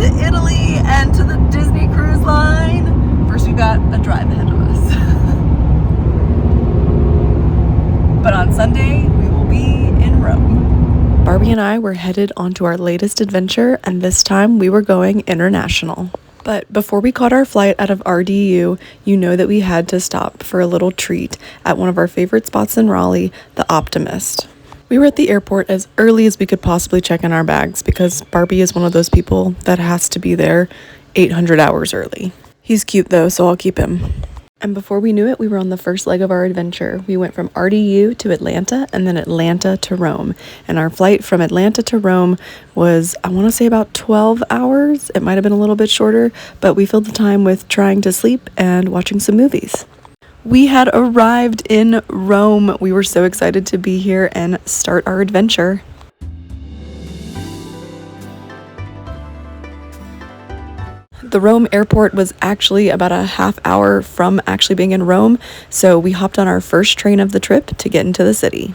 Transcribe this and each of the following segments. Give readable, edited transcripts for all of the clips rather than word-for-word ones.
to Italy and to the Disney Cruise Line. First, we've got a drive ahead of us. But on Sunday, we will be in Rome. Barbie and I were headed onto our latest adventure, and this time we were going international. But before we caught our flight out of RDU, you know that we had to stop for a little treat at one of our favorite spots in Raleigh, the Optimist. We were at the airport as early as we could possibly check in our bags because Barbie is one of those people that has to be there 800 hours early. He's cute though, so I'll keep him. And before we knew it, we were on the first leg of our adventure. We went from RDU to Atlanta and then Atlanta to Rome. And our flight from Atlanta to Rome was, I want to say, about 12 hours. It might have been a little bit shorter, but we filled the time with trying to sleep and watching some movies. We had arrived in Rome. We were so excited to be here and start our adventure. The Rome airport was actually about a half hour from actually being in Rome, so we hopped on our first train of the trip to get into the city.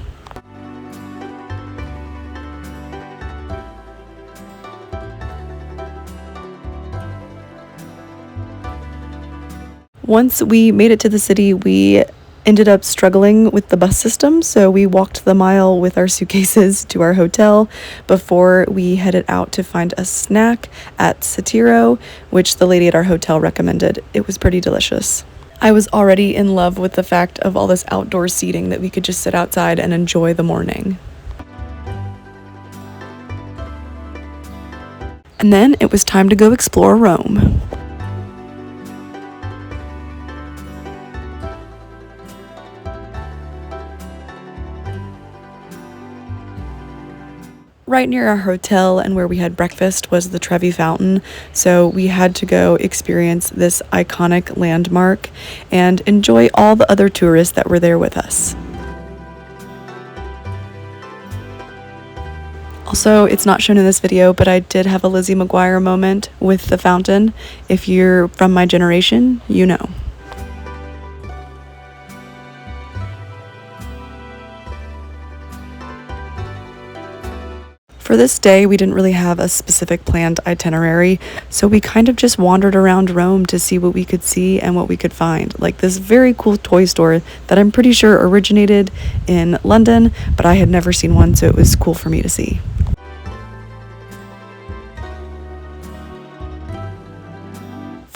Once we made it to the city, we ended up struggling with the bus system, so we walked the mile with our suitcases to our hotel before we headed out to find a snack at Satiro, which the lady at our hotel recommended. It was pretty delicious. I was already in love with the fact of all this outdoor seating that we could just sit outside and enjoy the morning. And then it was time to go explore Rome. Right near our hotel and where we had breakfast was the Trevi Fountain, so we had to go experience this iconic landmark and enjoy all the other tourists that were there with us. Also, it's not shown in this video, but I did have a Lizzie McGuire moment with the fountain. If you're from my generation, you know. For this day, we didn't really have a specific planned itinerary, so we kind of just wandered around Rome to see what we could see and what we could find. Like this very cool toy store that I'm pretty sure originated in London, but I had never seen one, so it was cool for me to see.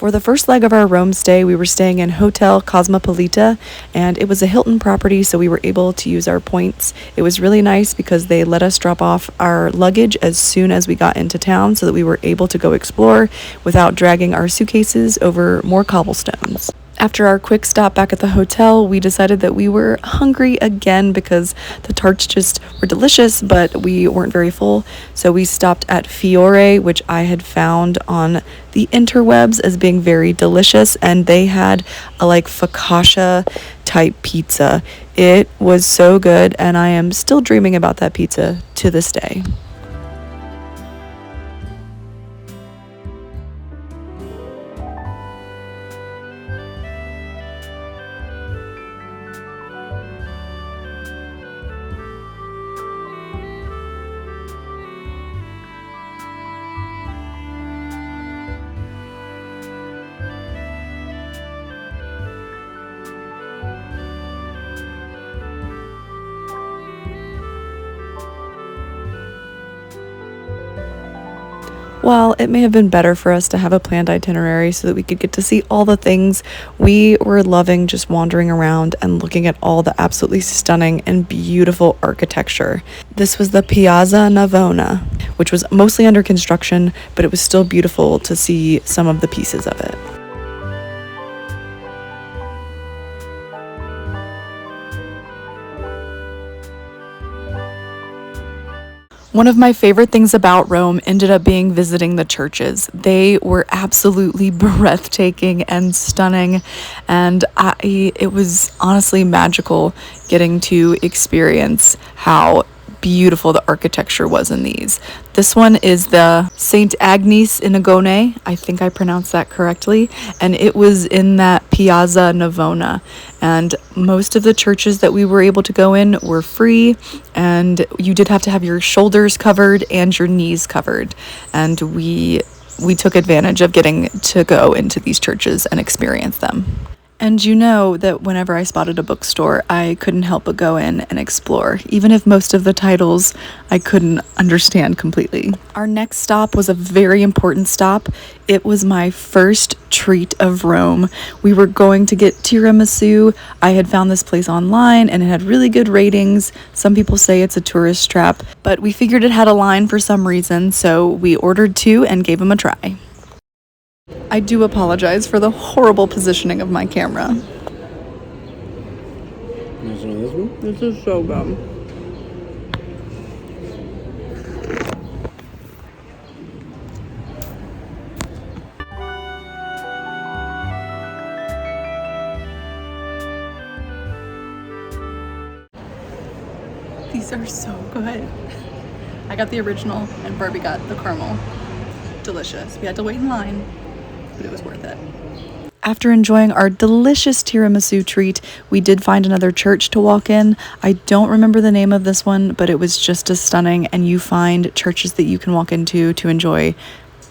For the first leg of our Rome stay, we were staying in Hotel Cosmopolita, and it was a Hilton property, so we were able to use our points. It was really nice because they let us drop off our luggage as soon as we got into town so that we were able to go explore without dragging our suitcases over more cobblestones. After our quick stop back at the hotel, we decided that we were hungry again because the tarts just were delicious, but we weren't very full. So we stopped at Fiore, which I had found on the interwebs as being very delicious, and they had a like focaccia type pizza. It was so good, and I am still dreaming about that pizza to this day. While it may have been better for us to have a planned itinerary so that we could get to see all the things, we were loving just wandering around and looking at all the absolutely stunning and beautiful architecture. This was the Piazza Navona, which was mostly under construction, but it was still beautiful to see some of the pieces of it. One of my favorite things about Rome ended up being visiting the churches. They were absolutely breathtaking and stunning, and it was honestly magical getting to experience how beautiful the architecture was in these. This one is the St. Agnes in Agone, I think I pronounced that correctly, and it was in that Piazza Navona. And most of the churches that we were able to go in were free, and you did have to have your shoulders covered and your knees covered. And we we took advantage of getting to go into these churches and experience them. And you know that whenever I spotted a bookstore, I couldn't help but go in and explore, even if most of the titles I couldn't understand completely. Our next stop was a very important stop. It was my first treat of Rome. We were going to get tiramisu. I had found this place online and it had really good ratings. Some people say it's a tourist trap, but we figured it had a line for some reason, so we ordered two and gave them a try. I do apologize for the horrible positioning of my camera. This is so good. These are so good. I got the original and Barbie got the caramel. Delicious. We had to wait in line, but it was worth it. After enjoying our delicious tiramisu treat, we did find another church to walk in. I don't remember the name of this one, but it was just as stunning, and you find churches that you can walk into to enjoy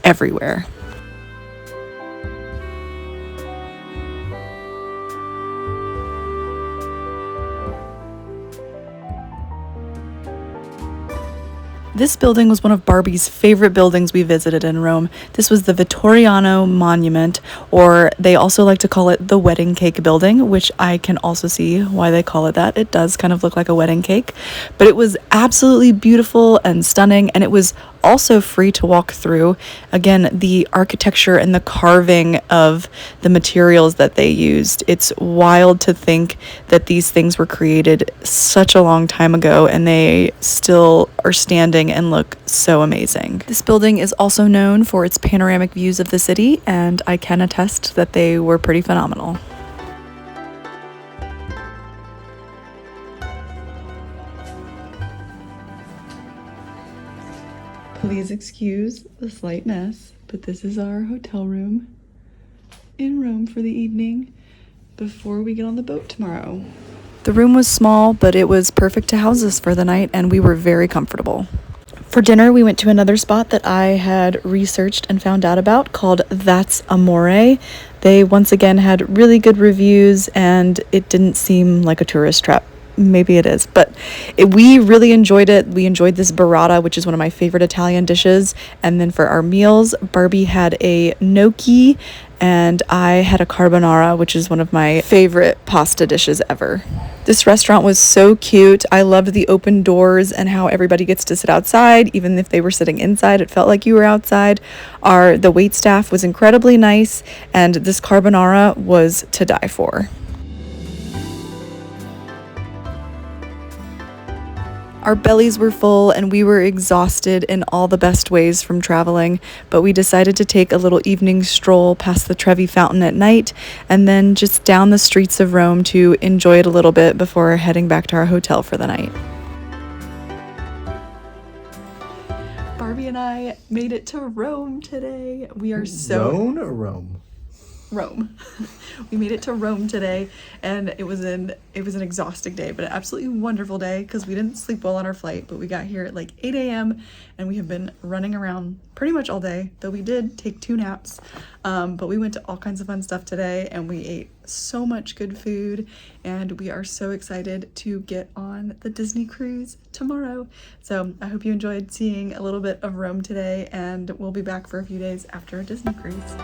everywhere. This building was one of Barbie's favorite buildings we visited in Rome. This was the Vittoriano Monument, or they also like to call it the Wedding Cake Building, which I can also see why they call it that. It does kind of look like a wedding cake, but it was absolutely beautiful and stunning, and it was also free to walk through. Again, the architecture and the carving of the materials that they used. It's wild to think that these things were created such a long time ago and they still are standing and look so amazing. This building is also known for its panoramic views of the city, and I can attest that they were pretty phenomenal. Please excuse the slight mess, but this is our hotel room in Rome for the evening before we get on the boat tomorrow. The room was small, but it was perfect to house us for the night, and we were very comfortable. For dinner, we went to another spot that I had researched and found out about called That's Amore. They once again had really good reviews, and it didn't seem like a tourist trap. Maybe it is, but we really enjoyed it. We enjoyed this burrata, which is one of my favorite Italian dishes. And then for our meals, Barbie had a gnocchi and I had a carbonara, which is one of my favorite pasta dishes ever. This restaurant was so cute. I loved the open doors and how everybody gets to sit outside. Even if they were sitting inside, it felt like you were outside. The wait staff was incredibly nice, and this carbonara was to die for. Our bellies were full and we were exhausted in all the best ways from traveling, but we decided to take a little evening stroll past the Trevi Fountain at night and then just down the streets of Rome to enjoy it a little bit before heading back to our hotel for the night. Barbie and I made it to Rome today. We are so... Rome or Rome? Rome. We made it to Rome today, and it was an exhausting day, but an absolutely wonderful day because we didn't sleep well on our flight, but we got here at like 8 a.m. and we have been running around pretty much all day, though we did take 2 naps. But we went to all kinds of fun stuff today, and we ate so much good food, and we are so excited to get on the Disney cruise tomorrow. So I hope you enjoyed seeing a little bit of Rome today, and we'll be back for a few days after a Disney cruise.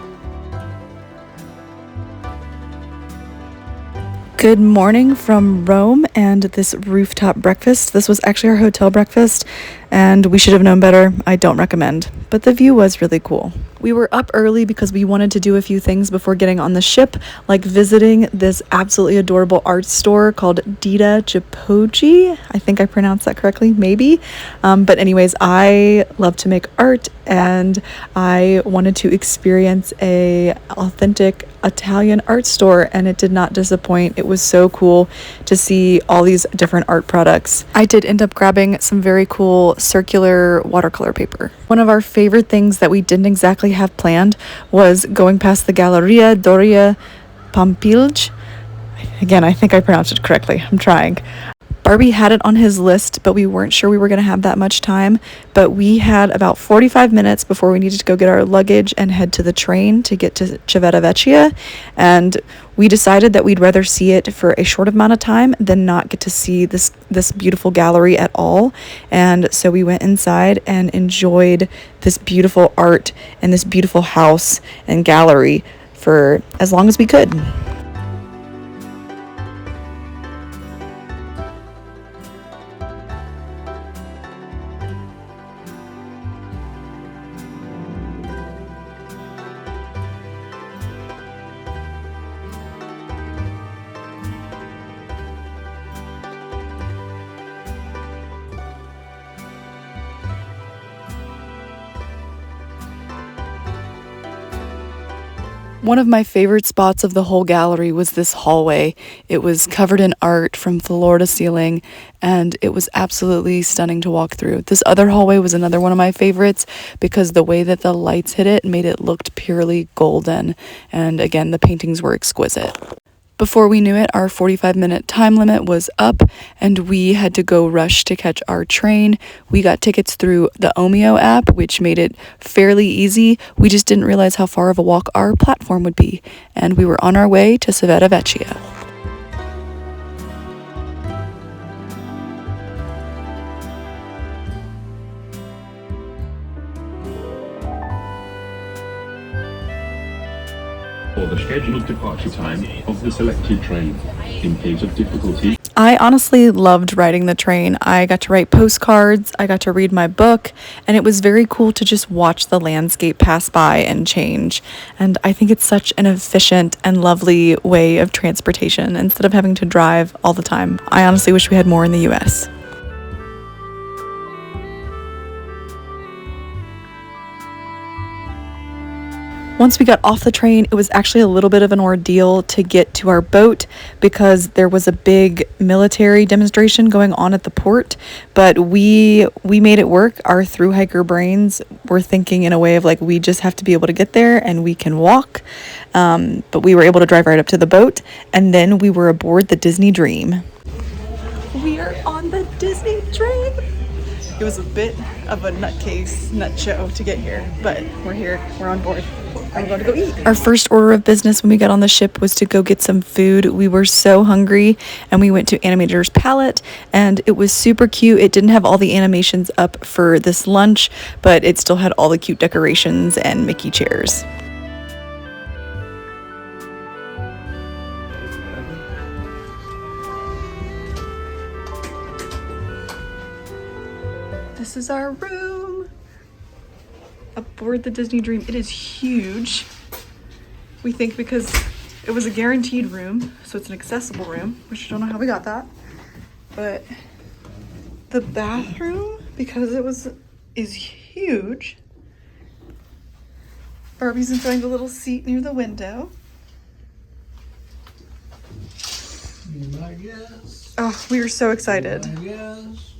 Good morning from Rome and this rooftop breakfast. This was actually our hotel breakfast, and we should have known better. I don't recommend, but the view was really cool. We were up early because we wanted to do a few things before getting on the ship, like visiting this absolutely adorable art store called Dita Chipoji. I think I pronounced that correctly, maybe. But anyways, I love to make art, and I wanted to experience a authentic Italian art store, and it did not disappoint. It was so cool to see all these different art products. I did end up grabbing some very cool circular watercolor paper. One of our favorite things that we didn't exactly have planned was going past the Galleria Doria Pompilj. Again, I think I pronounced it correctly. I'm trying. Barbie had it on his list, but we weren't sure we were going to have that much time. But we had about 45 minutes before we needed to go get our luggage and head to the train to get to Civitavecchia. And we decided that we'd rather see it for a short amount of time than not get to see this beautiful gallery at all. And so we went inside and enjoyed this beautiful art and this beautiful house and gallery for as long as we could. One of my favorite spots of the whole gallery was this hallway. It was covered in art from floor to ceiling, and it was absolutely stunning to walk through. This other hallway was another one of my favorites because the way that the lights hit it made it look purely golden, and again, the paintings were exquisite. Before we knew it, our 45-minute time limit was up, and we had to go rush to catch our train. We got tickets through the Omio app, which made it fairly easy. We just didn't realize how far of a walk our platform would be, and we were on our way to Civitavecchia. Or the scheduled departure time of the selected train. In case of difficulty, I honestly loved riding the train. I got to write postcards, I got to read my book, and it was very cool to just watch the landscape pass by and change. And I think it's such an efficient and lovely way of transportation instead of having to drive all the time. I honestly wish we had more in the US. Once we got off the train, it was actually a little bit of an ordeal to get to our boat because there was a big military demonstration going on at the port, but we made it work. Our thru hiker brains were thinking in a way of like, we just have to be able to get there and we can walk. But we were able to drive right up to the boat, and then we were aboard the Disney Dream. We are on the Disney Dream. It was a bit of a nut show to get here, but we're here, we're on board. I'm going to go eat. Our first order of business when we got on the ship was to go get some food. We were so hungry, and we went to Animator's Palette, and it was super cute. It didn't have all the animations up for this lunch, but it still had all the cute decorations and Mickey chairs. This is our room aboard the Disney Dream. It is huge. We think because it was a guaranteed room, so it's an accessible room, which I don't know how we got that. But the bathroom, because is huge. Barbie's enjoying the little seat near the window. My guess. Oh, we are so excited. My guess.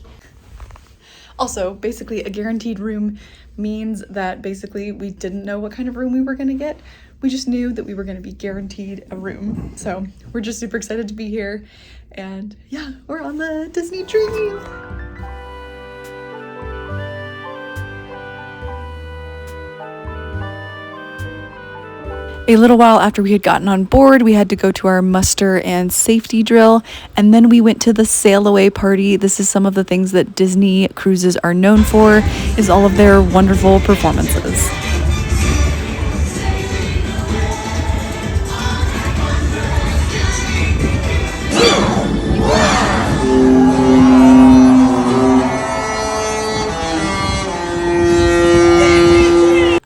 Also, basically, a guaranteed room means that basically we didn't know what kind of room we were going to get. We just knew that we were going to be guaranteed a room. So we're just super excited to be here. And yeah, we're on the Disney Dream. A little while after we had gotten on board, we had to go to our muster and safety drill, and then we went to the sail away party. This is some of the things that Disney cruises are known for, is all of their wonderful performances.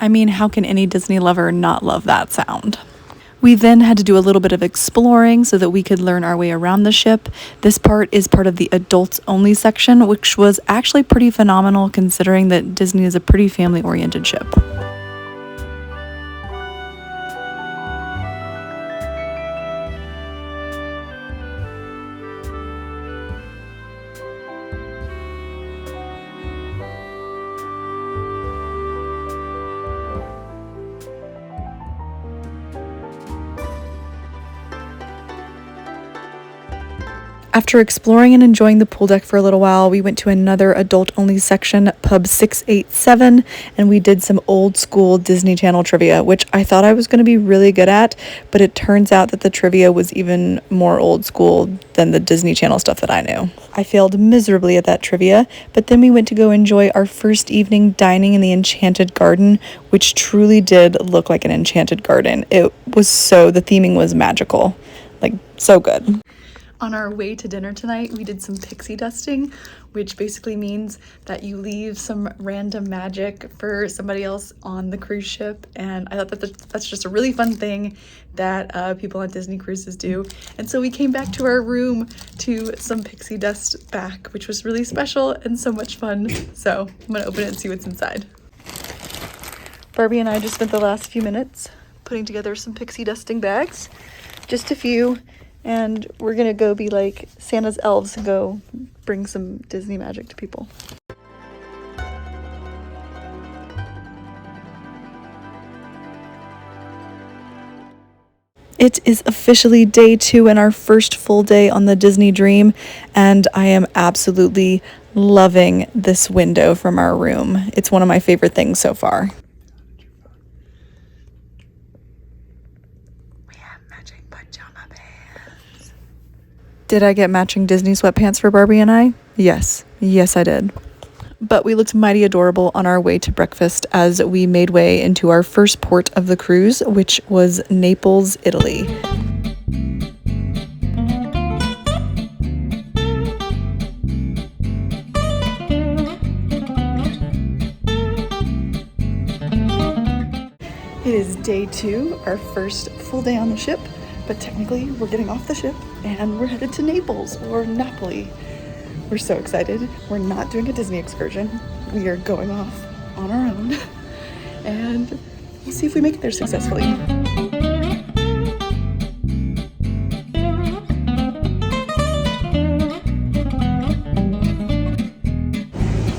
I mean, how can any Disney lover not love that sound? We then had to do a little bit of exploring so that we could learn our way around the ship. This part is part of the adults only section, which was actually pretty phenomenal considering that Disney is a pretty family-oriented ship. After exploring and enjoying the pool deck for a little while, we went to another adult-only section, Pub 687, and we did some old school Disney Channel trivia, which I thought I was going to be really good at, but it turns out that the trivia was even more old school than the Disney Channel stuff that I knew. I failed miserably at that trivia, but then we went to go enjoy our first evening dining in the Enchanted Garden, which truly did look like an enchanted garden. The theming was magical, like so good. On our way to dinner tonight, we did some pixie dusting, which basically means that you leave some random magic for somebody else on the cruise ship. And I thought that that's just a really fun thing that people on Disney cruises do. And so we came back to our room to some pixie dust back, which was really special and so much fun. So I'm gonna open it and see what's inside. Barbie and I just spent the last few minutes putting together some pixie dusting bags, just a few. And we're gonna go be like Santa's elves and go bring some Disney magic to people. It is officially day 2 and our first full day on the Disney Dream, and I am absolutely loving this window from our room. It's one of my favorite things so far. Did I get matching Disney sweatpants for Barbie and I? Yes. Yes, I did. But we looked mighty adorable on our way to breakfast as we made way into our first port of the cruise, which was Naples, Italy. It is day 2, our first full day on the ship. But technically, we're getting off the ship and we're headed to Naples or Napoli. We're so excited. We're not doing a Disney excursion. We are going off on our own and we'll see if we make it there successfully.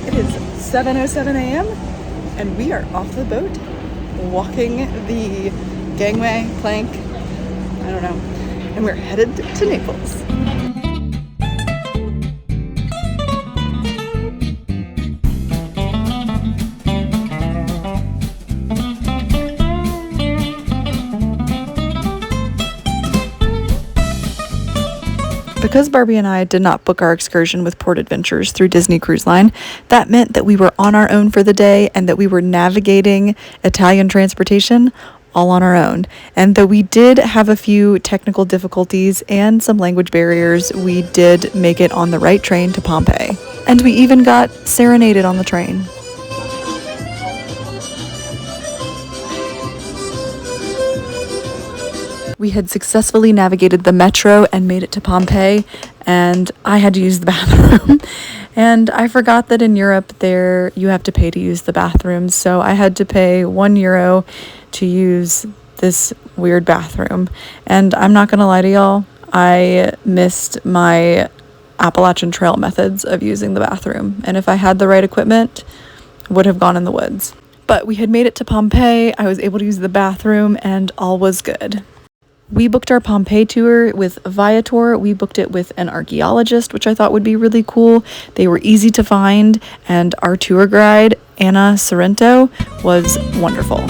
It is 7:07 a.m. and we are off the boat, walking the gangway, plank, I don't know, and we're headed to Naples. Because Barbie and I did not book our excursion with Port Adventures through Disney Cruise Line, that meant that we were on our own for the day and that we were navigating Italian transportation all on our own. And though we did have a few technical difficulties and some language barriers, we did make it on the right train to Pompeii. And we even got serenaded on the train. We had successfully navigated the metro and made it to Pompeii, and I had to use the bathroom. And I forgot that in Europe there you have to pay to use the bathrooms, so I had to pay €1 to use this weird bathroom. And I'm not gonna lie to y'all, I missed my Appalachian Trail methods of using the bathroom, and if I had the right equipment, would have gone in the woods. But we had made it to Pompeii, I was able to use the bathroom, and all was good. We booked our Pompeii tour with Viator. We booked it with an archaeologist, which I thought would be really cool. They were easy to find, and our tour guide, Anna Sorrento, was wonderful.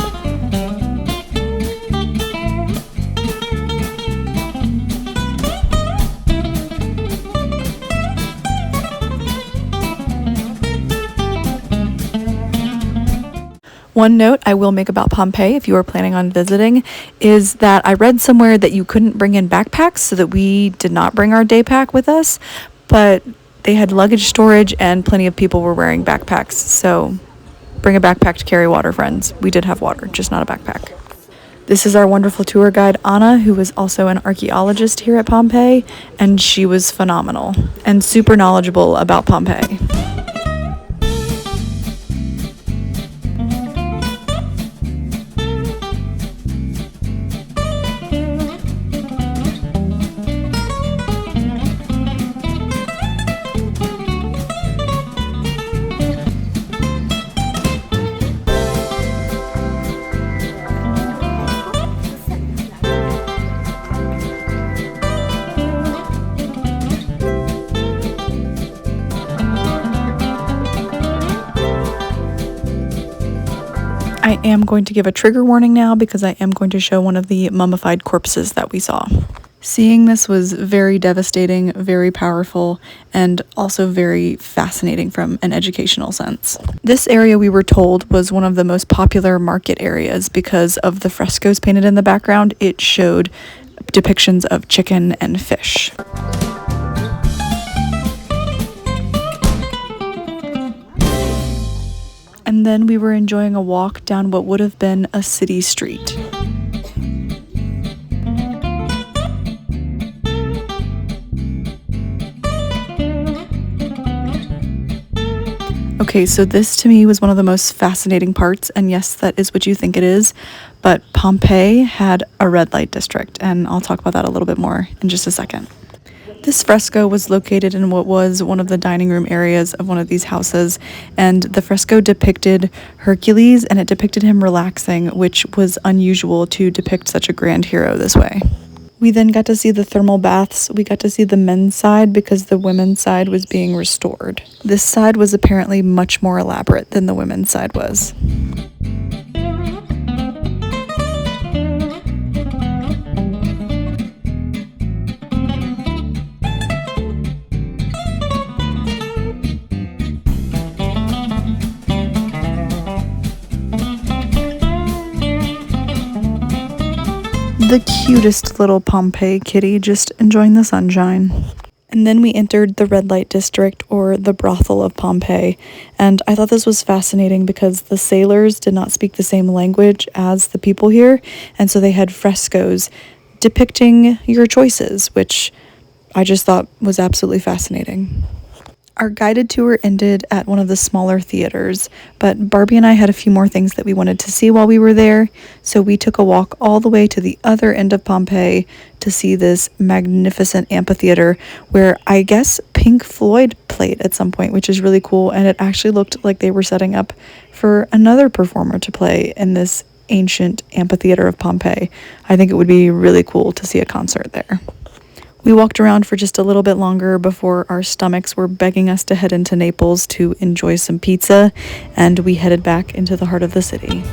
One note I will make about Pompeii, if you are planning on visiting, is that I read somewhere that you couldn't bring in backpacks, so that we did not bring our day pack with us, but they had luggage storage and plenty of people were wearing backpacks, so bring a backpack to carry water, friends. We did have water, just not a backpack. This is our wonderful tour guide, Anna, who was also an archaeologist here at Pompeii, and she was phenomenal and super knowledgeable about Pompeii. am going to give a trigger warning now because I am going to show one of the mummified corpses that we saw. Seeing this was very devastating, very powerful, and also very fascinating from an educational sense. This area, we were told, was one of the most popular market areas because of the frescoes painted in the background. It showed depictions of chicken and fish. And then we were enjoying a walk down what would have been a city street. Okay, so this to me was one of the most fascinating parts, and yes, that is what you think it is, but Pompeii had a red light district, and I'll talk about that a little bit more in just a second. This fresco was located in what was one of the dining room areas of one of these houses, and the fresco depicted Hercules, and it depicted him relaxing, which was unusual to depict such a grand hero this way. We then got to see the thermal baths. We got to see the men's side because the women's side was being restored. This side was apparently much more elaborate than the women's side was. The cutest little Pompeii kitty just enjoying the sunshine. And then we entered the red light district, or the brothel of Pompeii, and I thought this was fascinating because the sailors did not speak the same language as the people here, and so they had frescoes depicting your choices, which I just thought was absolutely fascinating. Our guided tour ended at one of the smaller theaters, but Barbie and I had a few more things that we wanted to see while we were there, so we took a walk all the way to the other end of Pompeii to see this magnificent amphitheater where I guess Pink Floyd played at some point, which is really cool, and it actually looked like they were setting up for another performer to play in this ancient amphitheater of Pompeii. I think it would be really cool to see a concert there. We walked around for just a little bit longer before our stomachs were begging us to head into Naples to enjoy some pizza, and we headed back into the heart of the city.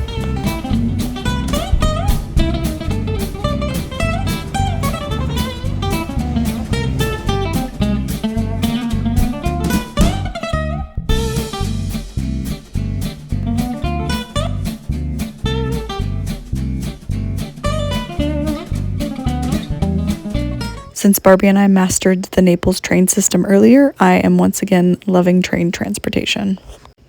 Since Barbie and I mastered the Naples train system earlier, I am once again loving train transportation.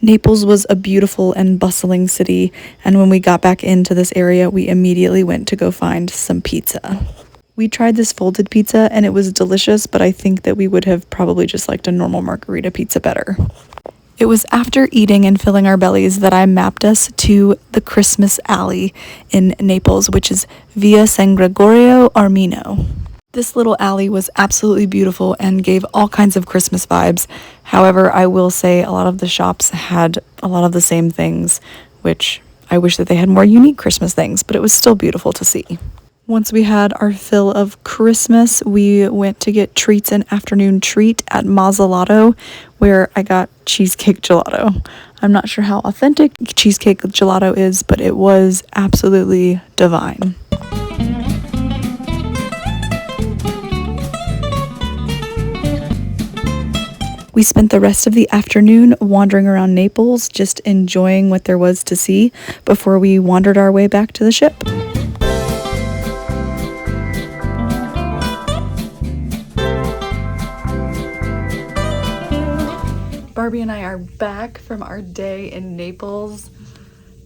Naples was a beautiful and bustling city, and when we got back into this area, we immediately went to go find some pizza. We tried this folded pizza and it was delicious, but I think that we would have probably just liked a normal margherita pizza better. It was after eating and filling our bellies that I mapped us to the Christmas alley in Naples, which is Via San Gregorio Armino. This little alley was absolutely beautiful and gave all kinds of Christmas vibes. However, I will say a lot of the shops had a lot of the same things, which I wish that they had more unique Christmas things, but it was still beautiful to see. Once we had our fill of Christmas, we went to get treats, an afternoon treat at Mazzolato, where I got cheesecake gelato. I'm not sure how authentic cheesecake gelato is, but it was absolutely divine. We spent the rest of the afternoon wandering around Naples, just enjoying what there was to see before we wandered our way back to the ship. Barbie and I are back from our day in Naples.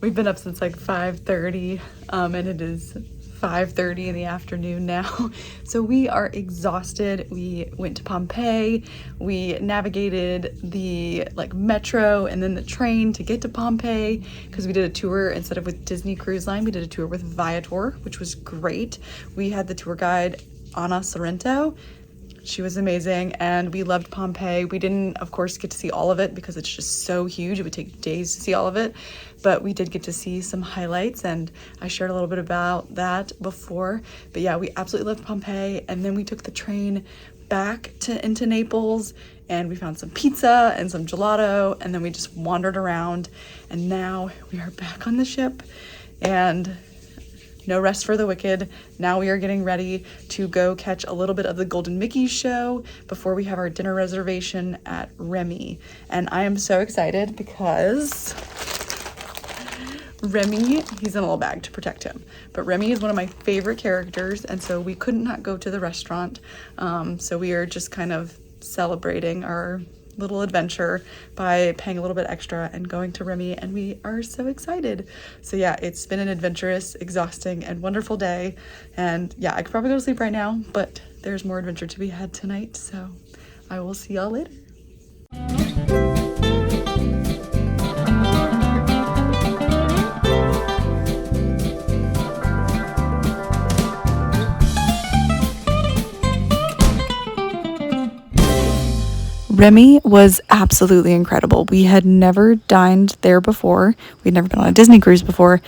We've been up since like 5:30, and it is 5:30 in the afternoon now. So we are exhausted. We went to Pompeii. We navigated the metro and then the train to get to Pompeii because we did a tour instead of with Disney Cruise Line. We did a tour with Viator, which was great. We had the tour guide Anna Sorrento. She was amazing, and we loved Pompeii. We didn't, of course, get to see all of it because it's just so huge. It would take days to see all of it, but we did get to see some highlights, and I shared a little bit about that before. But yeah, we absolutely loved Pompeii, and then we took the train back into Naples, and we found some pizza and some gelato, and then we just wandered around, and now we are back on the ship, and no rest for the wicked. Now we are getting ready to go catch a little bit of the Golden Mickey show before we have our dinner reservation at Remy. And I am so excited because Remy, he's in a little bag to protect him, but Remy is one of my favorite characters, and so we couldn't not go to the restaurant. So we are just kind of celebrating our little adventure by paying a little bit extra and going to Remy, and we are so excited. So yeah, it's been an adventurous, exhausting, and wonderful day, and yeah, I could probably go to sleep right now, but there's more adventure to be had tonight, so I will see y'all later. Remy was absolutely incredible. We had never dined there before. We'd never been on a Disney cruise before,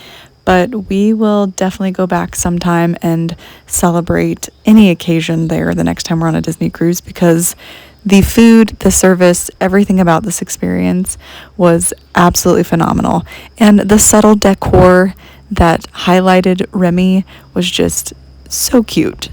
but we will definitely go back sometime and celebrate any occasion there the next time we're on a Disney cruise, because the food, the service, everything about this experience was absolutely phenomenal. And the subtle decor that highlighted Remy was just so cute.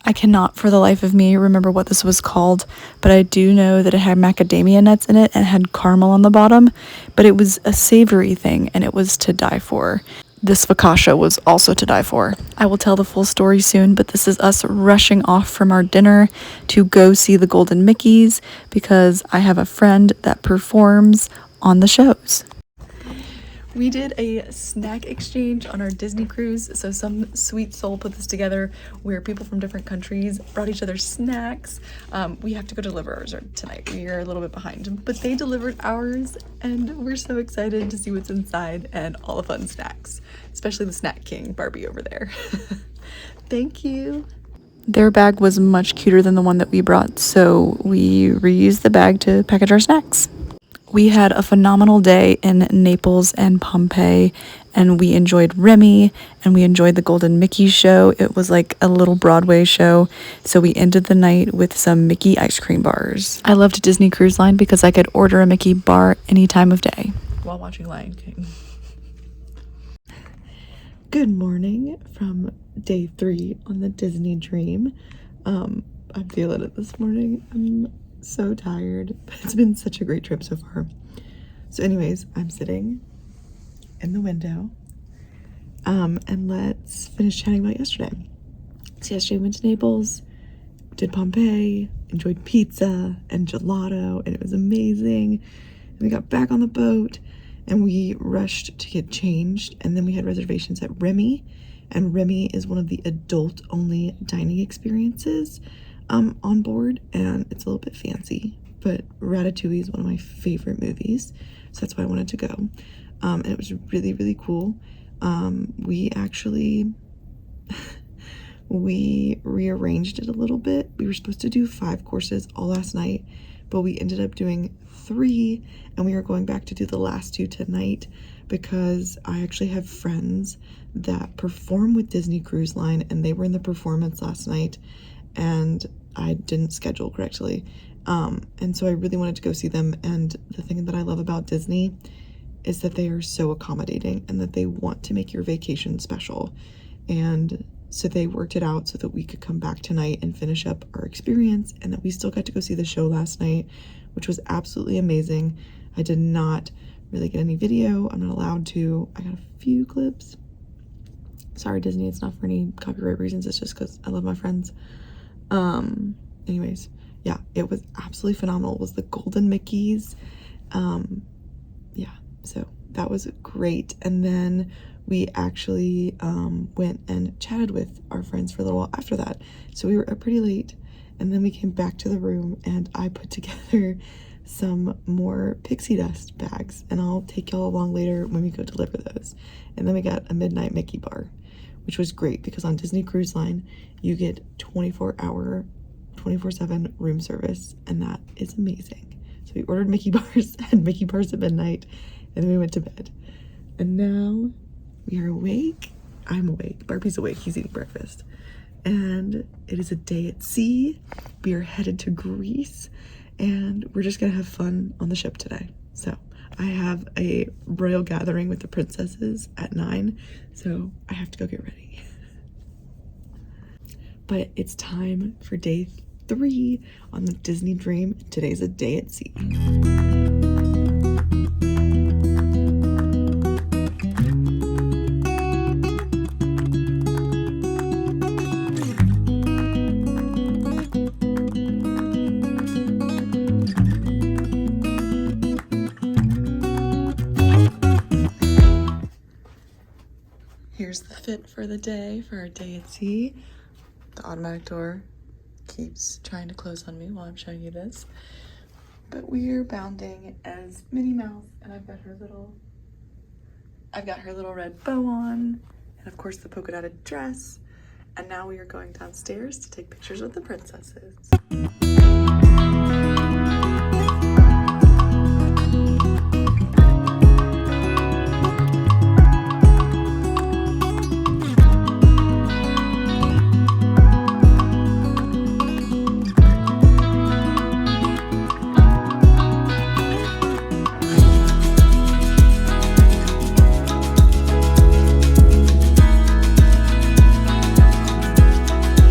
I cannot for the life of me remember what this was called, but I do know that it had macadamia nuts in it and had caramel on the bottom, but it was a savory thing and it was to die for. This focaccia was also to die for. I will tell the full story soon, but this is us rushing off from our dinner to go see the Golden Mickeys because I have a friend that performs on the shows. We did a snack exchange on our Disney cruise, so some sweet soul put this together where people from different countries brought each other snacks. We have to go deliver ours tonight. We are a little bit behind, but they delivered ours, and we're so excited to see what's inside and all the fun snacks, especially the Snack King, Barbie over there. Thank you. Their bag was much cuter than the one that we brought, so we reused the bag to package our snacks. We had a phenomenal day in Naples and Pompeii, and we enjoyed Remy, and we enjoyed the Golden Mickey show. It was like a little Broadway show, so we ended the night with some Mickey ice cream bars. I loved Disney Cruise Line because I could order a Mickey bar any time of day while watching Lion King. Good morning from day 3 on the Disney Dream. I'm feeling it this morning. I'm so tired, but it's been such a great trip so far. So anyways, I'm sitting in the window, and let's finish chatting about yesterday. So yesterday we went to Naples, did Pompeii, enjoyed pizza and gelato, and it was amazing. And we got back on the boat and we rushed to get changed, and then we had reservations at Remy, and Remy is one of the adult only dining experiences on board, and it's a little bit fancy, but Ratatouille is one of my favorite movies, so that's why I wanted to go. And it was really, really cool. We actually we rearranged it a little bit. We were supposed to do 5 courses all last night, but we ended up doing 3, and we are going back to do the last 2 tonight because I actually have friends that perform with Disney Cruise Line, and they were in the performance last night, and I didn't schedule correctly. And so I really wanted to go see them. And the thing that I love about Disney is that they are so accommodating and that they want to make your vacation special. And so they worked it out so that we could come back tonight and finish up our experience, and that we still got to go see the show last night, which was absolutely amazing. I did not really get any video. I'm not allowed to. I got a few clips. Sorry, Disney, it's not for any copyright reasons. It's just because I love my friends. Anyways, yeah, it was absolutely phenomenal. It was the Golden Mickeys. Yeah, so that was great. And then we actually went and chatted with our friends for a little while after that. So we were up pretty late, and then we came back to the room, and I put together some more pixie dust bags, and I'll take y'all along later when we go deliver those. And then we got a midnight Mickey bar, which was great because on Disney Cruise Line you get 24-hour 24/7 room service, and that is amazing. So we ordered Mickey bars, had Mickey bars at midnight, and then we went to bed. And now we are awake. I'm awake. Barbie's awake. He's eating breakfast. And it is a day at sea. We are headed to Greece, and we're just gonna have fun on the ship today. So I have a royal gathering with the princesses at 9, so I have to go get ready. But it's time for day 3 on the Disney Dream. Today's a day at sea. Here's the fit for the day, for our day at sea. The automatic door keeps trying to close on me while I'm showing you this. But we're bounding as Minnie Mouse, and I've got her little red bow on, and of course the polka dotted dress. And now we are going downstairs to take pictures with the princesses.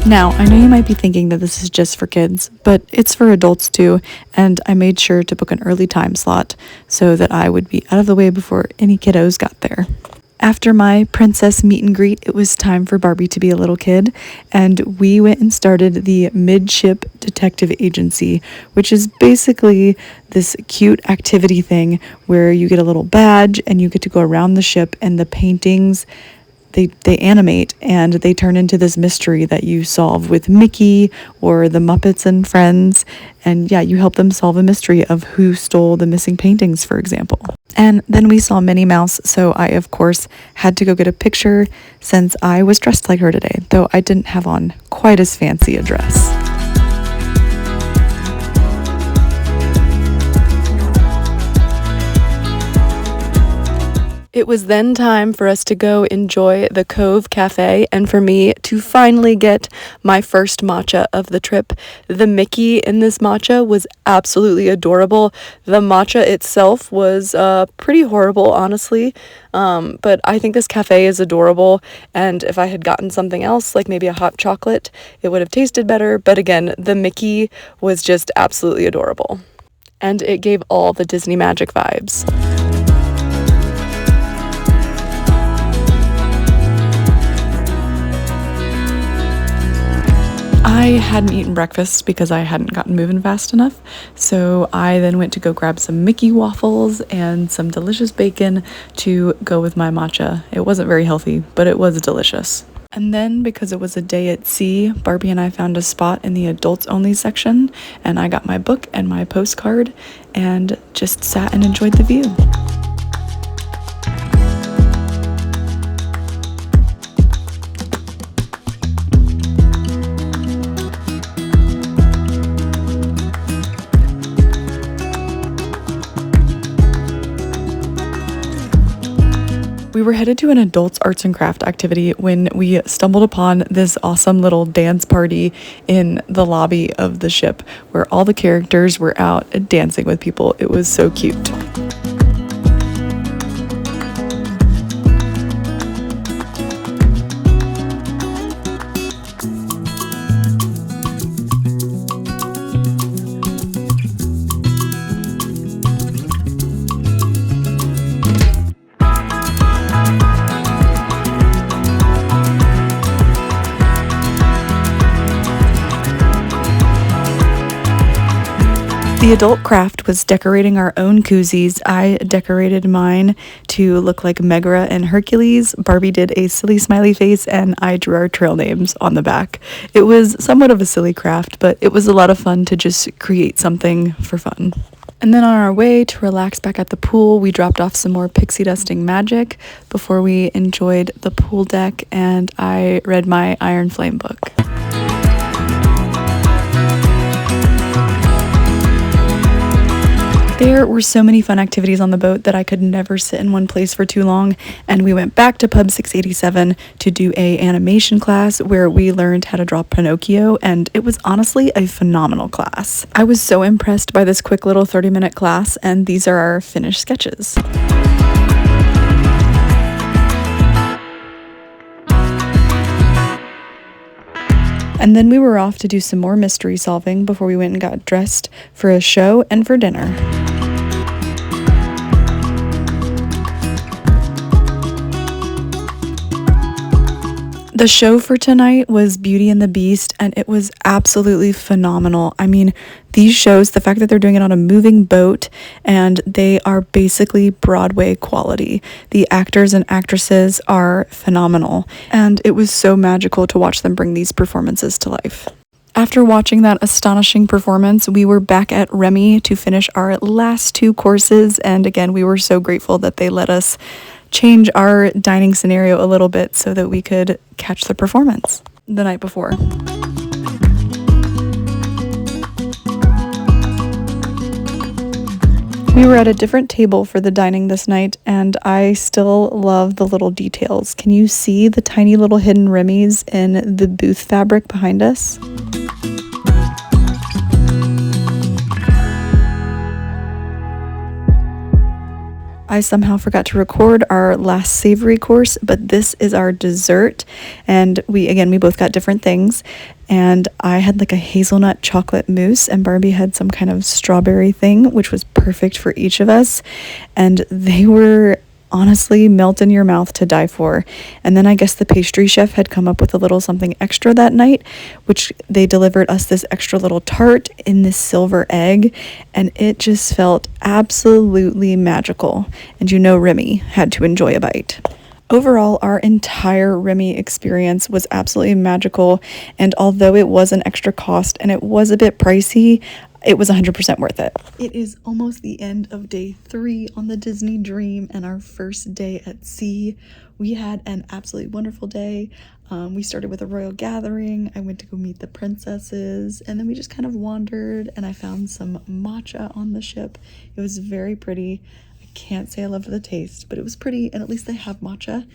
Now, I know you might be thinking that this is just for kids, but it's for adults too, and I made sure to book an early time slot so that I would be out of the way before any kiddos got there. After my princess meet and greet, it was time for Barbie to be a little kid, and we went and started the Midship Detective Agency, which is basically this cute activity thing where you get a little badge and you get to go around the ship, and the paintings they animate and they turn into this mystery that you solve with Mickey or the Muppets and Friends. And yeah, you help them solve a mystery of who stole the missing paintings, for example. And then we saw Minnie Mouse, so I, of course, had to go get a picture since I was dressed like her today, though I didn't have on quite as fancy a dress. It was then time for us to go enjoy the Cove Cafe and for me to finally get my first matcha of the trip. The Mickey in this matcha was absolutely adorable. The matcha itself was pretty horrible, honestly, but I think this cafe is adorable, and if I had gotten something else, like maybe a hot chocolate, it would have tasted better. But again, the Mickey was just absolutely adorable, and it gave all the Disney magic vibes. I hadn't eaten breakfast because I hadn't gotten moving fast enough, so I then went to go grab some Mickey waffles and some delicious bacon to go with my matcha. It wasn't very healthy, but it was delicious. And then, because it was a day at sea, Barbie and I found a spot in the adults only section, and I got my book and my postcard and just sat and enjoyed the view. We were headed to an adults arts and craft activity when we stumbled upon this awesome little dance party in the lobby of the ship where all the characters were out dancing with people. It was so cute. The adult craft was decorating our own koozies. I decorated mine to look like Megra and Hercules. Barbie did a silly smiley face, and I drew our trail names on the back. It was somewhat of a silly craft, but it was a lot of fun to just create something for fun. And then on our way to relax back at the pool, we dropped off some more pixie dusting magic before we enjoyed the pool deck, and I read my Iron Flame book. There were so many fun activities on the boat that I could never sit in one place for too long, and we went back to Pub 687 to do a animation class where we learned how to draw Pinocchio, and it was honestly a phenomenal class. I was so impressed by this quick little 30-minute class, and these are our finished sketches. And then we were off to do some more mystery solving before we went and got dressed for a show and for dinner. The show for tonight was Beauty and the Beast, and it was absolutely phenomenal. I mean, these shows, the fact that they're doing it on a moving boat and they are basically Broadway quality. The actors and actresses are phenomenal, and it was so magical to watch them bring these performances to life. After watching that astonishing performance, we were back at Remy to finish our last 2 courses, and again, we were so grateful that they let us change our dining scenario a little bit so that we could catch the performance the night before. We were at a different table for the dining this night, and I still love the little details. Can you see the tiny little hidden Remy's in the booth fabric behind us? I somehow forgot to record our last savory course, but this is our dessert, and we both got different things, and I had like a hazelnut chocolate mousse, and Barbie had some kind of strawberry thing, which was perfect for each of us, and they were honestly melt in your mouth to die for. And then I guess the pastry chef had come up with a little something extra that night, which they delivered us this extra little tart in this silver egg, and it just felt absolutely magical. And you know Remy had to enjoy a bite. Overall, our entire Remy experience was absolutely magical, and although it was an extra cost and it was a bit pricey, it was 100% worth it. It is almost the end of day 3 on the Disney Dream and our first day at sea. We had an absolutely wonderful day. We started with a royal gathering. I went to go meet the princesses, and then we just kind of wandered, and I found some matcha on the ship. It was very pretty. I can't say I loved the taste, but it was pretty, and at least they have matcha.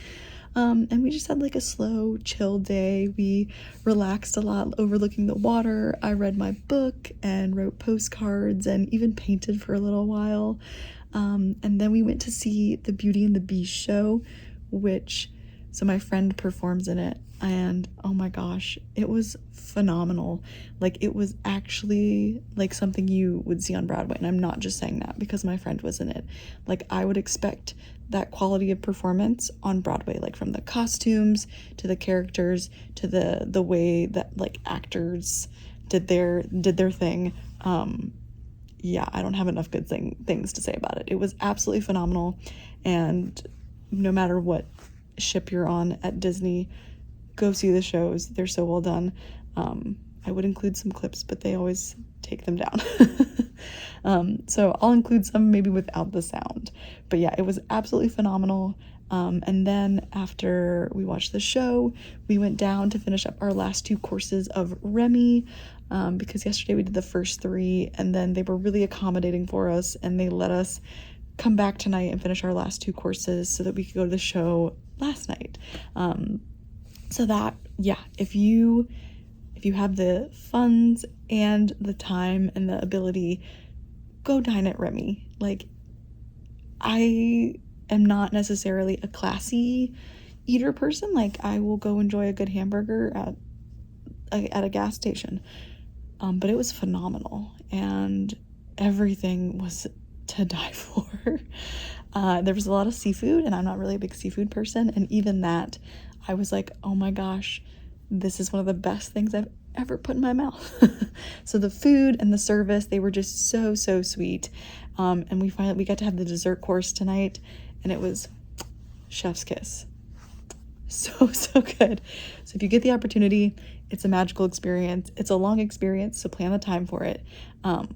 And we just had like a slow, chill day. We relaxed a lot overlooking the water. I read my book and wrote postcards and even painted for a little while. And then we went to see the Beauty and the Beast show, so my friend performs in it. And oh my gosh, it was phenomenal. Like, it was actually like something you would see on Broadway. And I'm not just saying that because my friend was in it. Like, I would expect that quality of performance on Broadway, like from the costumes to the characters to the way that like actors did their thing. Yeah, I don't have enough good things to say about it. It was absolutely phenomenal, and no matter what ship you're on at Disney, go see the shows. They're so well done. I would include some clips, but they always take them down. So I'll include some maybe without the sound. But yeah, it was absolutely phenomenal. And then after we watched the show, we went down to finish up our last 2 courses of Remy, because yesterday we did the first 3, and then they were really accommodating for us, and they let us come back tonight and finish our last 2 courses so that we could go to the show last night. So that, yeah, if you have the funds and the time and the ability, go dine at Remy. Like, I am not necessarily a classy eater person. Like, I will go enjoy a good hamburger at a gas station. But it was phenomenal, and everything was to die for. There was a lot of seafood, and I'm not really a big seafood person, and even that, I was like, oh my gosh, this is one of the best things I've ever put in my mouth. So the food and the service, they were just so sweet. And we got to have the dessert course tonight, and it was chef's kiss. So good. So if you get the opportunity, it's a magical experience. It's a long experience, so plan the time for it. But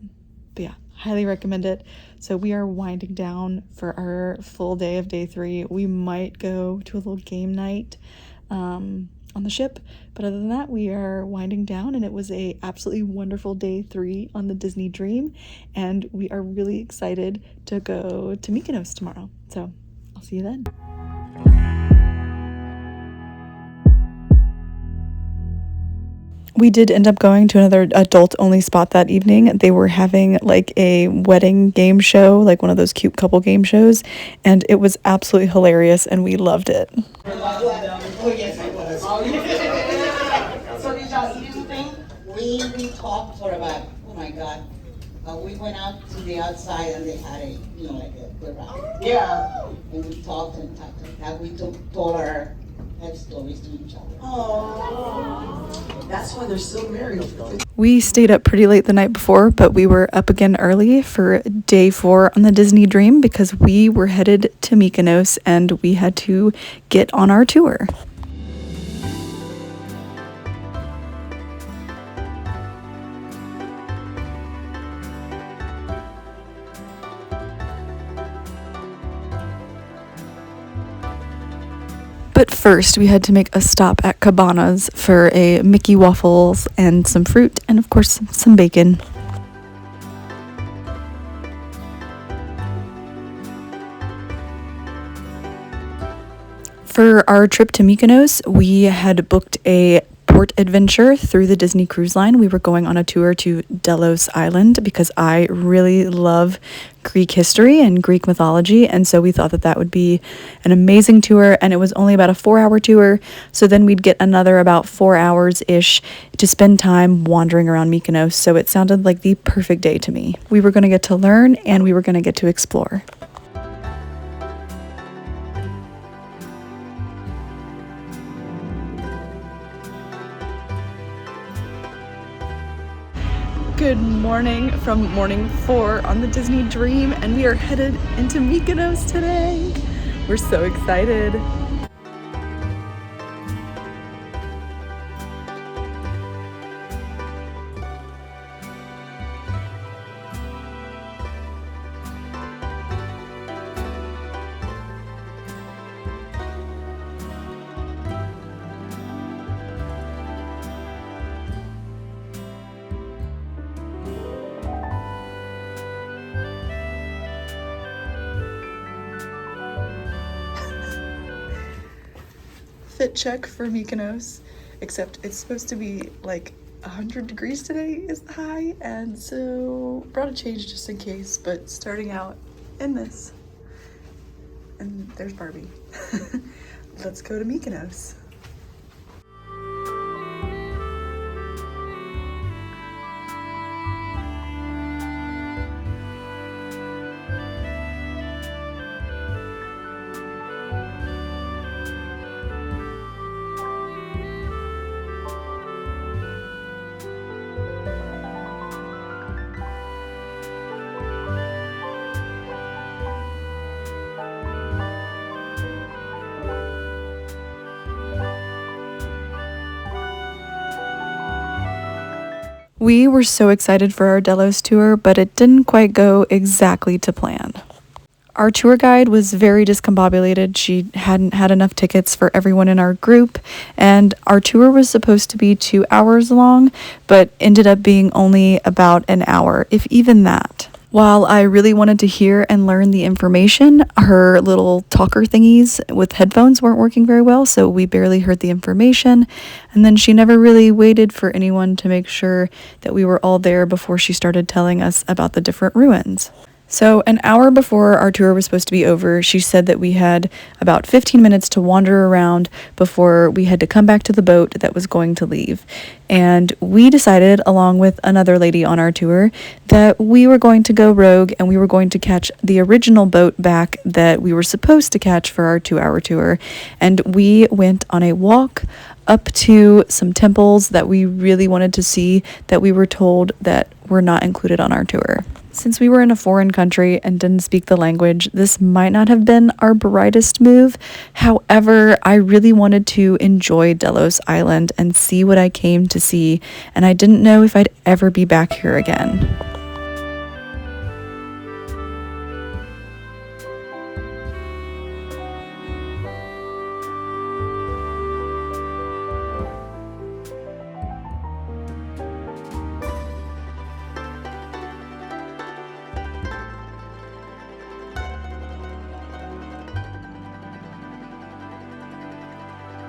yeah, highly recommend it. So we are winding down for our full day of day 3. We might go to a little game night on the ship. But other than that, we are winding down, and it was a absolutely wonderful day 3 on the Disney Dream, and we are really excited to go to Mykonos tomorrow. So I'll see you then. We did end up going to another adult-only spot that evening. They were having like a wedding game show, like one of those cute couple game shows, and it was absolutely hilarious, and we loved it. Oh, yes, I was. So did y'all eat anything? We talked for about, oh my God. We went out to the outside and they had a, like a garage. Yeah. And we talked and talked and talked. We told our head stories to each other. Oh, that's why they're so married. We stayed up pretty late the night before, but we were up again early for day 4 on the Disney Dream because we were headed to Mykonos and we had to get on our tour. But first, we had to make a stop at Cabana's for a Mickey waffles and some fruit, and of course, some bacon. For our trip to Mykonos, we had booked a port adventure through the Disney Cruise Line. We were going on a tour to Delos Island because I really love Greek history and Greek mythology, and so we thought that that would be an amazing tour, and it was only about a 4-hour tour, so then we'd get another about 4 hours-ish to spend time wandering around Mykonos, so it sounded like the perfect day to me. We were going to get to learn, and we were going to get to explore. Good morning from morning 4 on the Disney Dream, and we are headed into Mykonos today. We're so excited. Fit check for Mykonos, except it's supposed to be like 100 degrees today is the high, and so brought a change just in case, but starting out in this. And there's Barbie. Let's go to Mykonos. We were so excited for our Delos tour, but it didn't quite go exactly to plan. Our tour guide was very discombobulated. She hadn't had enough tickets for everyone in our group, and our tour was supposed to be 2 hours long, but ended up being only about an hour, if even that. While I really wanted to hear and learn the information, her little talker thingies with headphones weren't working very well, so we barely heard the information. And then she never really waited for anyone to make sure that we were all there before she started telling us about the different ruins. So an hour before our tour was supposed to be over, she said that we had about 15 minutes to wander around before we had to come back to the boat that was going to leave. And we decided, along with another lady on our tour, that we were going to go rogue and we were going to catch the original boat back that we were supposed to catch for our 2-hour tour. And we went on a walk up to some temples that we really wanted to see that we were told that were not included on our tour. Since we were in a foreign country and didn't speak the language, this might not have been our brightest move. However, I really wanted to enjoy Delos Island and see what I came to see, and I didn't know if I'd ever be back here again.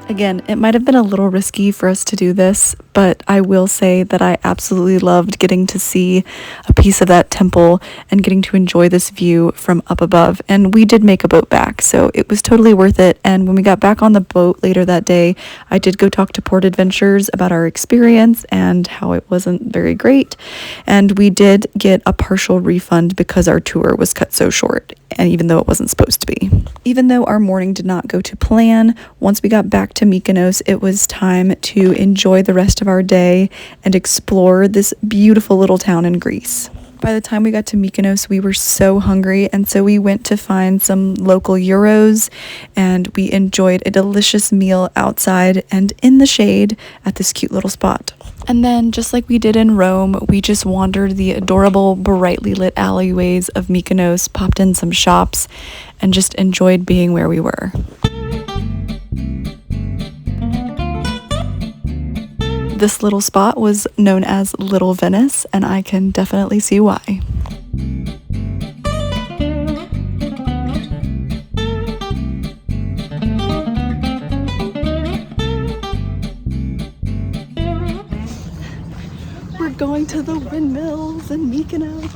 Again, it might have been a little risky for us to do this, but I will say that I absolutely loved getting to see a piece of that temple and getting to enjoy this view from up above. And we did make a boat back, so it was totally worth it. And when we got back on the boat later that day, I did go talk to Port Adventures about our experience and how it wasn't very great. And we did get a partial refund because our tour was cut so short, and even though it wasn't supposed to be. Even though our morning did not go to plan, once we got back to Mykonos, it was time to enjoy the rest of our day and explore this beautiful little town in Greece. By the time we got to Mykonos, we were so hungry, and so we went to find some local gyros, and we enjoyed a delicious meal outside and in the shade at this cute little spot. And then, just like we did in Rome, we just wandered the adorable, brightly lit alleyways of Mykonos, popped in some shops, and just enjoyed being where we were. This little spot was known as Little Venice, and I can definitely see why. We're going to the windmills in Mykonos.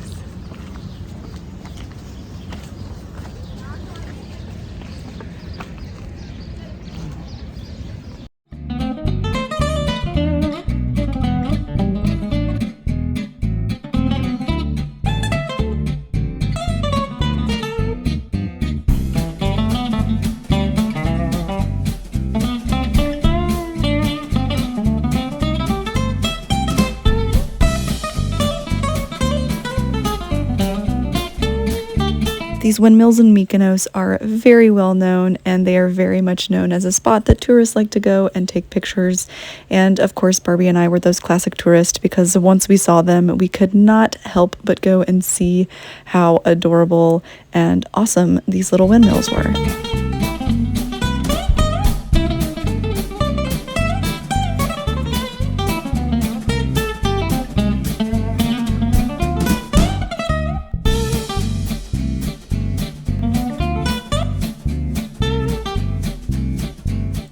These windmills in Mykonos are very well known, and they are very much known as a spot that tourists like to go and take pictures. And of course, Barbie and I were those classic tourists, because once we saw them, we could not help but go and see how adorable and awesome these little windmills were.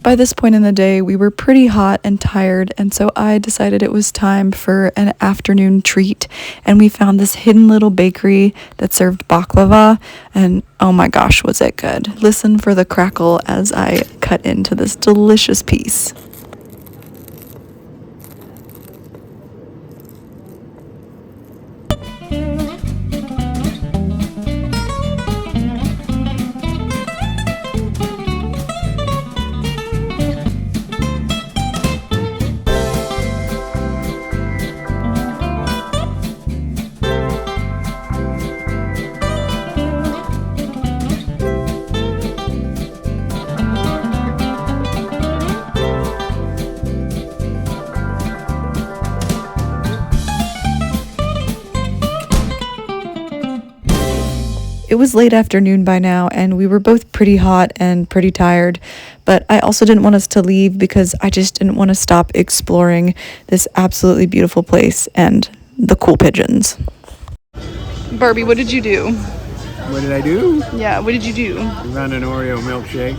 By this point in the day, we were pretty hot and tired, and so I decided it was time for an afternoon treat, and we found this hidden little bakery that served baklava, and oh my gosh, was it good. Listen for the crackle as I cut into this delicious piece. It was late afternoon by now, and we were both pretty hot and pretty tired, but I also didn't want us to leave because I just didn't want to stop exploring this absolutely beautiful place and the cool pigeons. Barbie, what did you do? What did I do? Yeah, what did you do? I found an Oreo milkshake.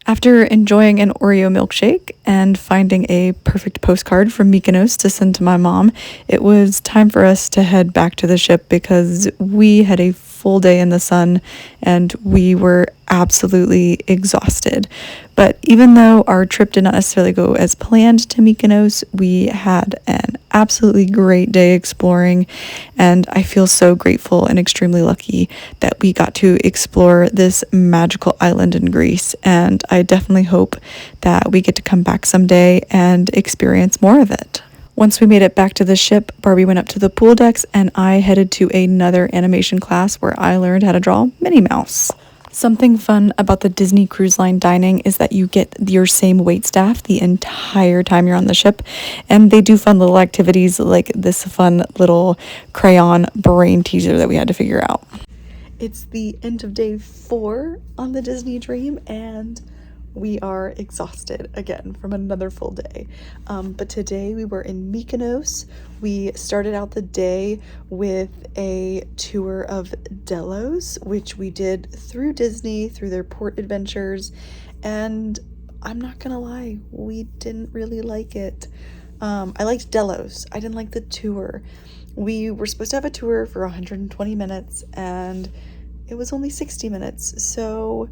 After enjoying an Oreo milkshake and finding a perfect postcard from Mykonos to send to my mom, it was time for us to head back to the ship because we had a full day in the sun and we were absolutely exhausted. But even though our trip did not necessarily go as planned to Mykonos, we had an absolutely great day exploring, and I feel so grateful and extremely lucky that we got to explore this magical island in Greece, and I definitely hope that we get to come back someday and experience more of it. Once we made it back to the ship, Barbie went up to the pool decks and I headed to another animation class where I learned how to draw Minnie Mouse. Something fun about the Disney Cruise Line dining is that you get your same waitstaff the entire time you're on the ship, and they do fun little activities like this fun little crayon brain teaser that we had to figure out. It's the end of day 4 on the Disney Dream, and we are exhausted again from another full day. But today we were in Mykonos. We started out the day with a tour of Delos, which we did through Disney, through their port adventures, and I'm not gonna lie, we didn't really like it. I liked Delos. I didn't like the tour. We were supposed to have a tour for 120 minutes and it was only 60 minutes. So,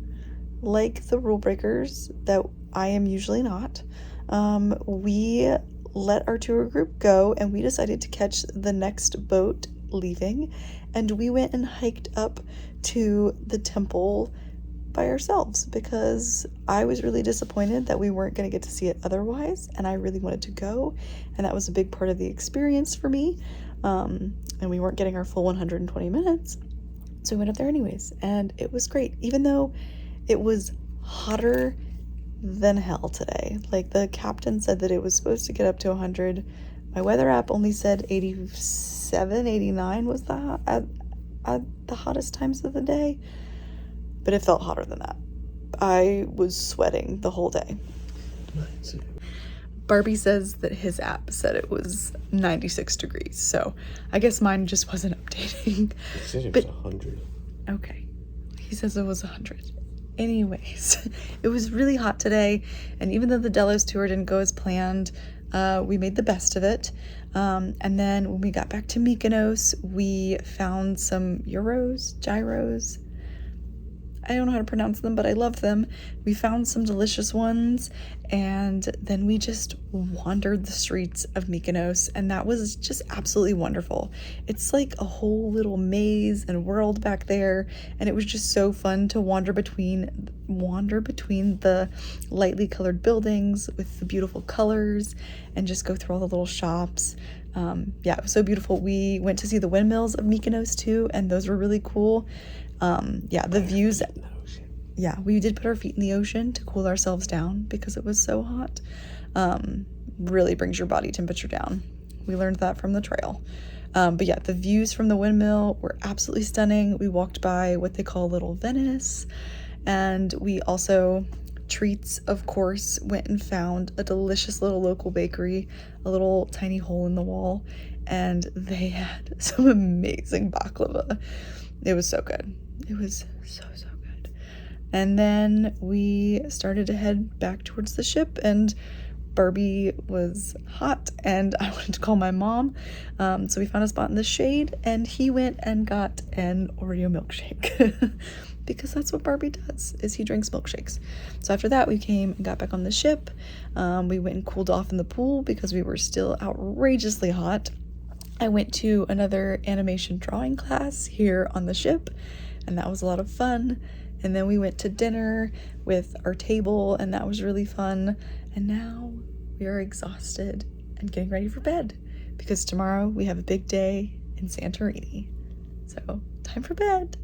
like the rule breakers that I am usually not, we let our tour group go and we decided to catch the next boat leaving, and we went and hiked up to the temple by ourselves because I was really disappointed that we weren't going to get to see it otherwise, and I really wanted to go, and that was a big part of the experience for me. And we weren't getting our full 120 minutes, so we went up there anyways, and it was great, even though it was hotter than hell today. Like, the captain said that it was supposed to get up to 100. My weather app only said 87, 89 was at the hottest times of the day, but it felt hotter than that. I was sweating the whole day. Barbie says that his app said it was 96 degrees, so I guess mine just wasn't updating. It said it was 100. Okay. He says it was 100. Anyways, it was really hot today, and even though the Delos tour didn't go as planned, we made the best of it. And then when we got back to Mykonos, we found some gyros. I don't know how to pronounce them, but I love them. We found some delicious ones, and then we just wandered the streets of Mykonos, and that was just absolutely wonderful. It's like a whole little maze and world back there, and it was just so fun to wander between the lightly colored buildings with the beautiful colors and just go through all the little shops. Yeah, it was so beautiful. We went to see the windmills of Mykonos too, and those were really cool. Yeah, the views. Yeah, we did put our feet in the ocean to cool ourselves down because it was so hot. Really brings your body temperature down. We learned that from the trail. But yeah, the views from the windmill were absolutely stunning. We walked by what they call Little Venice, and we also, treats, of course, went and found a delicious little local bakery, a little tiny hole in the wall, and they had some amazing baklava. It was so good. It was so good. And then we started to head back towards the ship, and Barbie was hot and I wanted to call my mom. So we found a spot in the shade, and he went and got an Oreo milkshake because that's what Barbie does, is he drinks milkshakes. So after that, we came and got back on the ship. We went and cooled off in the pool because we were still outrageously hot. I went to another animation drawing class here on the ship, and that was a lot of fun. And then we went to dinner with our table, and that was really fun. And now we are exhausted and getting ready for bed because tomorrow we have a big day in Santorini. So, time for bed.